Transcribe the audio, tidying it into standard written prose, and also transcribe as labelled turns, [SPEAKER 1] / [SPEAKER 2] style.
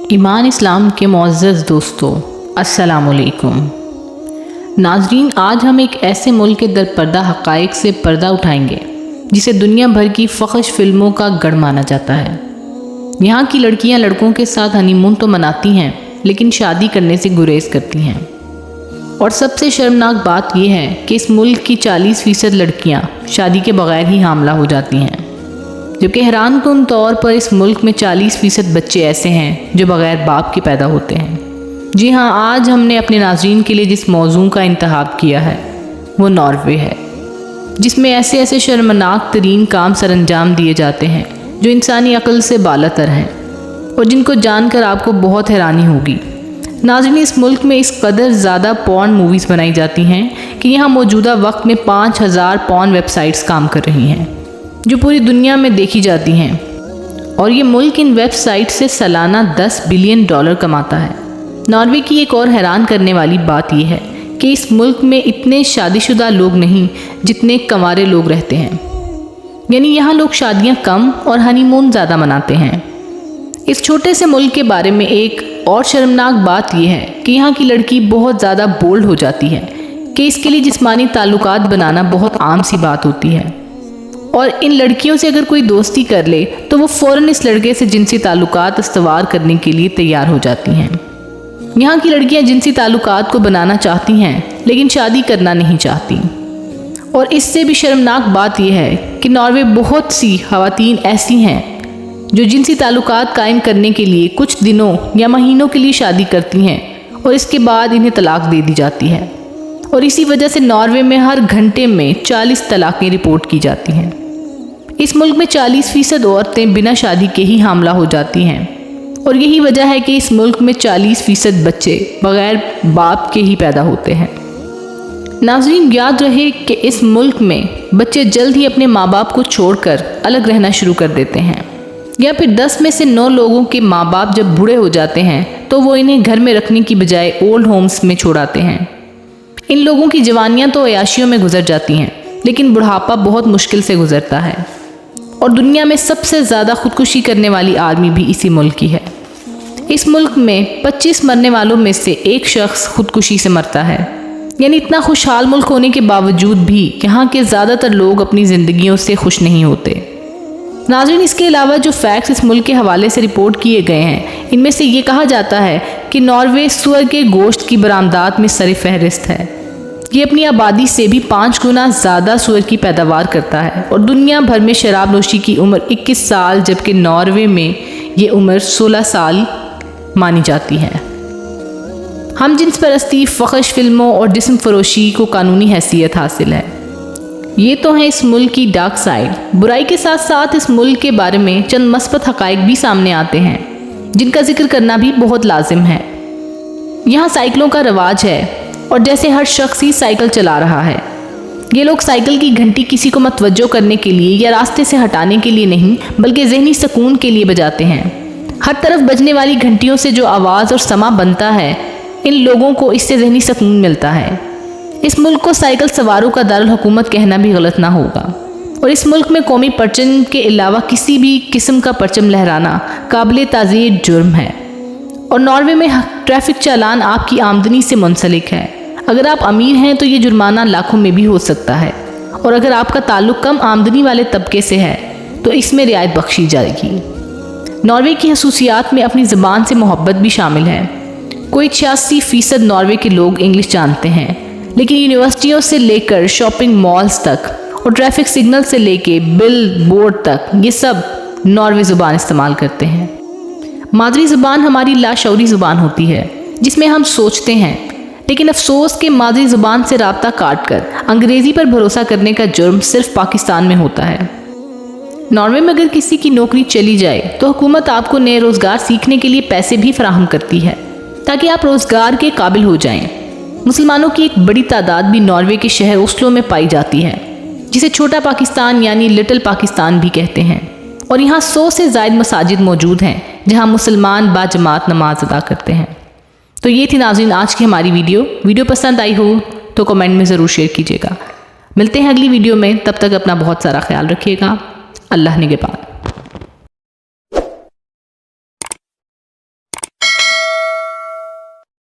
[SPEAKER 1] ایمان اسلام کے معزز دوستو، السلام علیکم۔ ناظرین، آج ہم ایک ایسے ملک کے در پردہ حقائق سے پردہ اٹھائیں گے جسے دنیا بھر کی فحش فلموں کا گڑھ مانا جاتا ہے۔ یہاں کی لڑکیاں لڑکوں کے ساتھ ہنی مون تو مناتی ہیں لیکن شادی کرنے سے گریز کرتی ہیں، اور سب سے شرمناک بات یہ ہے کہ اس ملک کی 40% لڑکیاں شادی کے بغیر ہی حاملہ ہو جاتی ہیں، جبکہ حیران کن طور پر اس ملک میں 40% بچے ایسے ہیں جو بغیر باپ کے پیدا ہوتے ہیں۔ جی ہاں، آج ہم نے اپنے ناظرین کے لیے جس موضوع کا انتخاب کیا ہے وہ ناروے ہے، جس میں ایسے شرمناک ترین کام سر انجام دیے جاتے ہیں جو انسانی عقل سے بالاتر ہیں اور جن کو جان کر آپ کو بہت حیرانی ہوگی۔ ناظرین، اس ملک میں اس قدر زیادہ پورن موویز بنائی جاتی ہیں کہ یہاں موجودہ وقت میں 5000 پورن ویب سائٹس کام کر رہی ہیں جو پوری دنیا میں دیکھی جاتی ہیں، اور یہ ملک ان ویب سائٹ سے سالانہ $10 بلین کماتا ہے۔ ناروے کی ایک اور حیران کرنے والی بات یہ ہے کہ اس ملک میں اتنے شادی شدہ لوگ نہیں جتنے کنوارے لوگ رہتے ہیں، یعنی یہاں لوگ شادیاں کم اور ہنی مون زیادہ مناتے ہیں۔ اس چھوٹے سے ملک کے بارے میں ایک اور شرمناک بات یہ ہے کہ یہاں کی لڑکی بہت زیادہ بولڈ ہو جاتی ہے کہ اس کے لیے جسمانی تعلقات بنانا بہت عام سی بات ہوتی ہے، اور ان لڑکیوں سے اگر کوئی دوستی کر لے تو وہ فوراً اس لڑکے سے جنسی تعلقات استوار کرنے کے لیے تیار ہو جاتی ہیں۔ یہاں کی لڑکیاں جنسی تعلقات کو بنانا چاہتی ہیں لیکن شادی کرنا نہیں چاہتی، اور اس سے بھی شرمناک بات یہ ہے کہ ناروے بہت سی خواتین ایسی ہیں جو جنسی تعلقات قائم کرنے کے لیے کچھ دنوں یا مہینوں کے لیے شادی کرتی ہیں اور اس کے بعد انہیں طلاق دے دی جاتی ہے، اور اسی وجہ سے ناروے میں ہر گھنٹے میں 40 طلاقیں رپورٹ کی جاتی ہیں۔ اس ملک میں 40% عورتیں بنا شادی کے ہی حاملہ ہو جاتی ہیں، اور یہی وجہ ہے کہ اس ملک میں 40% بچے بغیر باپ کے ہی پیدا ہوتے ہیں۔ ناظرین، یاد رہے کہ اس ملک میں بچے جلد ہی اپنے ماں باپ کو چھوڑ کر الگ رہنا شروع کر دیتے ہیں، یا پھر 10 میں سے 9 لوگوں کے ماں باپ جب بوڑھے ہو جاتے ہیں تو وہ انہیں گھر میں رکھنے کی بجائے اولڈ ہومز میں چھوڑاتے ہیں۔ ان لوگوں کی جوانیاں تو عیاشیوں میں گزر جاتی ہیں لیکن بڑھاپا بہت مشکل سے گزرتا ہے، اور دنیا میں سب سے زیادہ خودکشی کرنے والی آدمی بھی اسی ملک کی ہے۔ اس ملک میں 25 مرنے والوں میں سے ایک شخص خودکشی سے مرتا ہے، یعنی اتنا خوشحال ملک ہونے کے باوجود بھی یہاں کے زیادہ تر لوگ اپنی زندگیوں سے خوش نہیں ہوتے۔ ناظرین، اس کے علاوہ جو فیکٹس اس ملک کے حوالے سے رپورٹ کیے گئے ہیں، ان میں سے یہ کہا جاتا ہے کہ ناروے سور کے گوشت کی برآمدات میں سر فہرست ہے۔ یہ اپنی آبادی سے بھی 5 گنا زیادہ سور کی پیداوار کرتا ہے، اور دنیا بھر میں شراب نوشی کی عمر 21 سال جبکہ ناروے میں یہ عمر 16 سال مانی جاتی ہے۔ ہم جنس پرستی، فحش فلموں اور جسم فروشی کو قانونی حیثیت حاصل ہے۔ یہ تو ہیں اس ملک کی ڈارک سائڈ۔ برائی کے ساتھ ساتھ اس ملک کے بارے میں چند مثبت حقائق بھی سامنے آتے ہیں جن کا ذکر کرنا بھی بہت لازم ہے۔ یہاں سائیکلوں کا رواج ہے، اور جیسے ہر شخص ہی سائیکل چلا رہا ہے، یہ لوگ سائیکل کی گھنٹی کسی کو متوجہ کرنے کے لیے یا راستے سے ہٹانے کے لیے نہیں بلکہ ذہنی سکون کے لیے بجاتے ہیں۔ ہر طرف بجنے والی گھنٹیوں سے جو آواز اور سما بنتا ہے، ان لوگوں کو اس سے ذہنی سکون ملتا ہے۔ اس ملک کو سائیکل سواروں کا دارالحکومت کہنا بھی غلط نہ ہوگا، اور اس ملک میں قومی پرچم کے علاوہ کسی بھی قسم کا پرچم لہرانا قابل تعزیر جرم ہے، اور ناروے میں ٹریفک چالان آپ کی آمدنی سے منسلک ہے۔ اگر آپ امیر ہیں تو یہ جرمانہ لاکھوں میں بھی ہو سکتا ہے، اور اگر آپ کا تعلق کم آمدنی والے طبقے سے ہے تو اس میں رعایت بخشی جائے گی۔ ناروے کی خصوصیات میں اپنی زبان سے محبت بھی شامل ہے۔ کوئی 86% ناروے کے لوگ انگلش جانتے ہیں، لیکن یونیورسٹیوں سے لے کر شاپنگ مالز تک اور ٹریفک سگنل سے لے کے بل بورڈ تک یہ سب ناروے زبان استعمال کرتے ہیں۔ مادری زبان ہماری لاشعوری زبان ہوتی ہے جس میں ہم سوچتے ہیں، لیکن افسوس کہ مادری زبان سے رابطہ کاٹ کر انگریزی پر بھروسہ کرنے کا جرم صرف پاکستان میں ہوتا ہے۔ ناروے میں اگر کسی کی نوکری چلی جائے تو حکومت آپ کو نئے روزگار سیکھنے کے لیے پیسے بھی فراہم کرتی ہے تاکہ آپ روزگار کے قابل ہو جائیں۔ مسلمانوں کی ایک بڑی تعداد بھی ناروے کے شہر اوسلو میں پائی جاتی ہے، جسے چھوٹا پاکستان یعنی لٹل پاکستان بھی کہتے ہیں، اور یہاں 100 سے زائد مساجد موجود ہیں جہاں مسلمان باجماعت نماز ادا کرتے ہیں۔ تو یہ تھی ناظرین آج کی ہماری ویڈیو پسند آئی ہو تو کمنٹ میں ضرور شیئر کیجیے گا۔ ملتے ہیں اگلی ویڈیو میں، تب تک اپنا بہت سارا خیال رکھیے گا۔ اللہ نگہبان۔